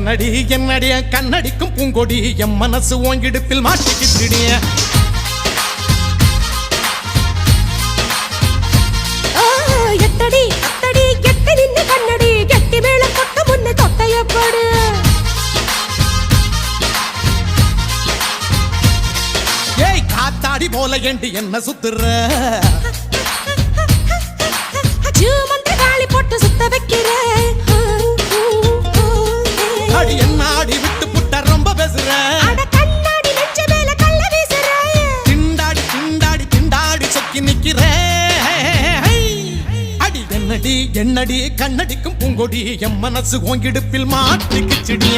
என்னடி என்னடிய கண்ணடிக்கும் பூங்கொடி என் மனசு ஓங்கிடுப்பில் மாட்டிக்கிட்டிடிய எத்தடி அத்தடி எட்டி நின்னு கண்ணடி கெட்டி மேல கொட்ட முன்ன தொட்டைய போடு ஏய் காத்தாடி போல ஏண்டி என்ன சுத்துற ஜூமந்த காளி போட்டு சுத்த வைக்கிற அடி என்ன ஆடி விட்டு புட்ட ரொம்ப பேசுற அட கண்ணாடி நெஞ்ச மேல கல்ல வீசுற திண்டாடி திண்டாடி திண்டாடி சொக்கி நிக்கிற அடி என்னடி என்னடி கண்ணடிக்கும் பூங்கொடி என் மனசு ஓங்கிடுப்பில் மாட்டிக்கிச்சிடிய